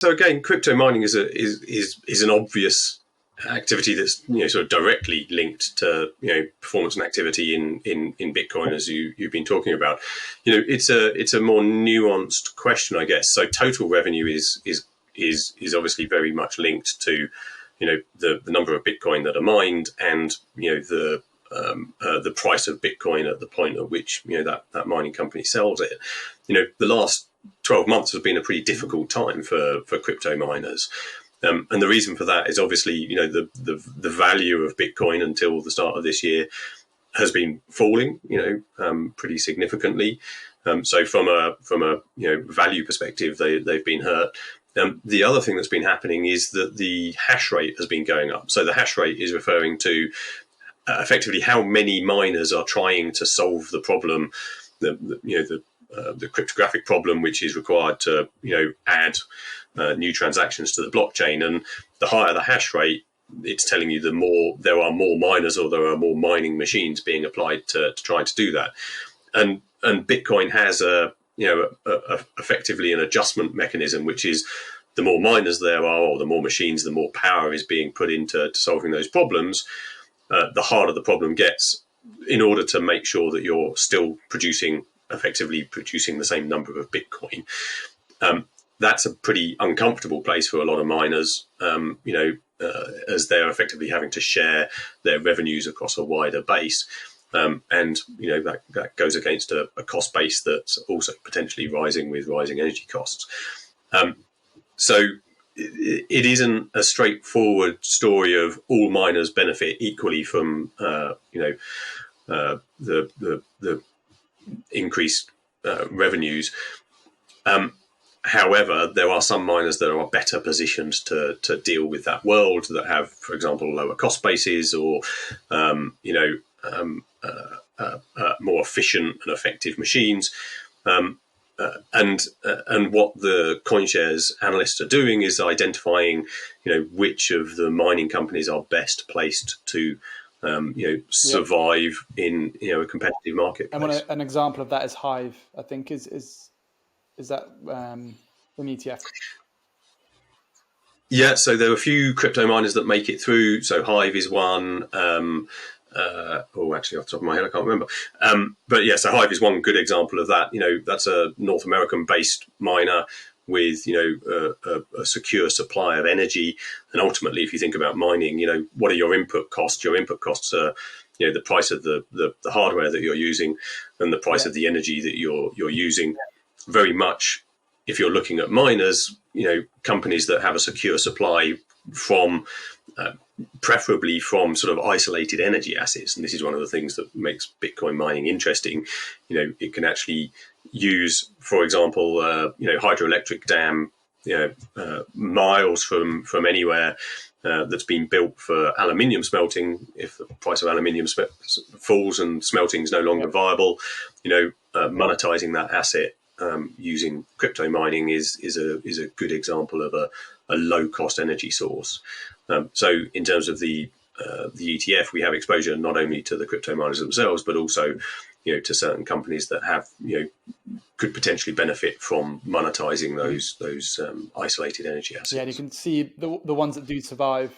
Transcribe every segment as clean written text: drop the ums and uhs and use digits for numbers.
So again, crypto mining is an obvious activity that's sort of directly linked to performance and activity in Bitcoin, as you've been talking about. It's a more nuanced question, I guess. So total revenue is obviously very much linked to the number of Bitcoin that are mined and the price of Bitcoin at the point at which that mining company sells it. The last 12 months has been a pretty difficult time for crypto miners. And the reason for that is obviously, the value of Bitcoin until the start of this year has been falling, pretty significantly. So from a value perspective, they've been hurt. The other thing that's been happening is that the hash rate has been going up. So the hash rate is referring to effectively how many miners are trying to solve the problem, the cryptographic problem, which is required to add new transactions to the blockchain. And the higher the hash rate, it's telling you there are more miners, or there are more mining machines being applied to try to do that. And Bitcoin has effectively an adjustment mechanism, which is the more miners there are, or the more machines, the more power is being put into solving those problems. The harder the problem gets, in order to make sure that you're still effectively producing the same number of Bitcoin. That's a pretty uncomfortable place for a lot of miners, as they're effectively having to share their revenues across a wider base. And that goes against a cost base that's also potentially rising with rising energy costs. So it isn't a straightforward story of all miners benefit equally from the increased revenues. However, there are some miners that are better positioned to deal with that world, that have, for example, lower cost bases, or more efficient and effective machines. And what the CoinShares analysts are doing is identifying, which of the mining companies are best placed to, survive in a competitive marketplace. And an example of that is Hive, I think, is that an ETF? Yeah, so there are a few crypto miners that make it through. So Hive is one. Actually, off the top of my head, I can't remember. But yeah, so Hive is one good example of that. That's a North American-based miner with, a secure supply of energy. And ultimately, if you think about mining, what are your input costs? Your input costs are, the price of the hardware that you're using, and the price of the energy that you're using. Very much, if you're looking at miners, companies that have a secure supply from, preferably from sort of isolated energy assets. And this is one of the things that makes Bitcoin mining interesting. It can actually use, for example, hydroelectric dam, miles from anywhere, that's been built for aluminium smelting. If the price of aluminium falls and smelting is no longer viable, monetizing that asset using crypto mining is a good example of a low cost energy source. So in terms of the ETF, we have exposure not only to the crypto miners themselves, but also to certain companies that have could potentially benefit from monetizing those isolated energy assets. Yeah, and you can see the ones that do survive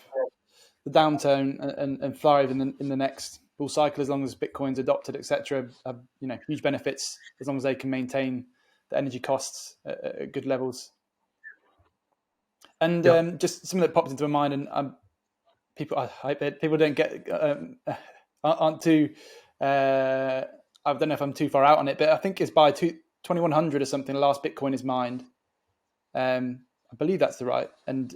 the downturn and thrive in the next bull cycle, as long as Bitcoin's adopted, etc. Have huge benefits as long as they can maintain the energy costs at good levels. And just something that popped into my mind, and people don't get aren't too. I don't know if I'm too far out on it, but I think it's by 2100 or something. The last Bitcoin is mined. I believe that's the right, and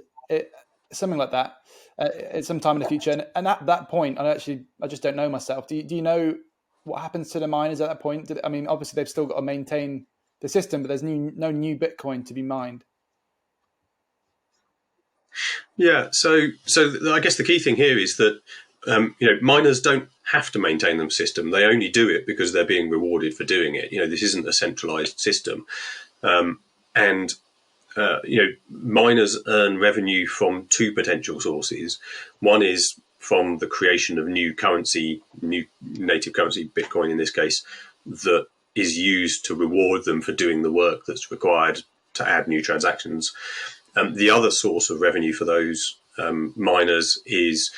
something like that at some time in the future. And at that point, I just don't know myself. Do you know what happens to the miners at that point? Obviously they've still got to maintain the system, but there's no new Bitcoin to be mined. Yeah, so I guess the key thing here is that miners don't have to maintain the system. They only do it because they're being rewarded for doing it. This isn't a centralized system, and miners earn revenue from two potential sources. One is from the creation of new currency, new native currency, Bitcoin in this case, that is used to reward them for doing the work that's required to add new transactions. The other source of revenue for those miners is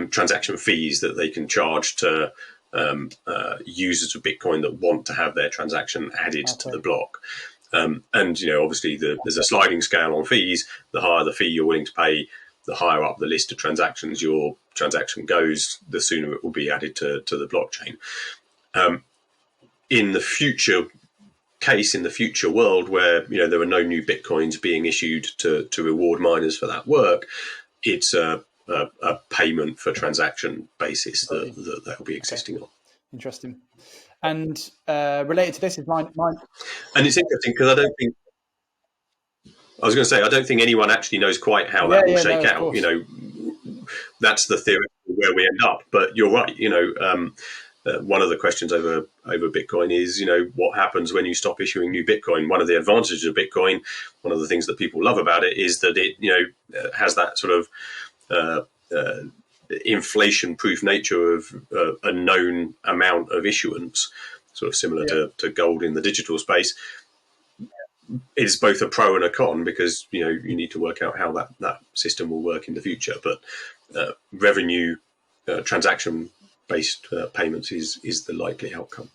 transaction fees that they can charge to users of Bitcoin that want to have their transaction added to the block. And obviously there's a sliding scale on fees. The higher the fee you're willing to pay, the higher up the list of transactions your transaction goes, the sooner it will be added to the blockchain. In the future world where there are no new Bitcoins being issued to reward miners for that work, it's a payment for transaction basis that will be existing on. Interesting. And related to this is mine. And it's interesting because I don't think anyone actually knows quite how that will shake out. That's the theory where we end up. But you're right. One of the questions over Bitcoin is, what happens when you stop issuing new Bitcoin? One of the advantages of Bitcoin, one of the things that people love about it, is that it, has that sort of inflation-proof nature of a known amount of issuance, sort of similar to gold in the digital space. It's both a pro and a con because you need to work out how that system will work in the future. But revenue transaction-based payments is the likely outcome.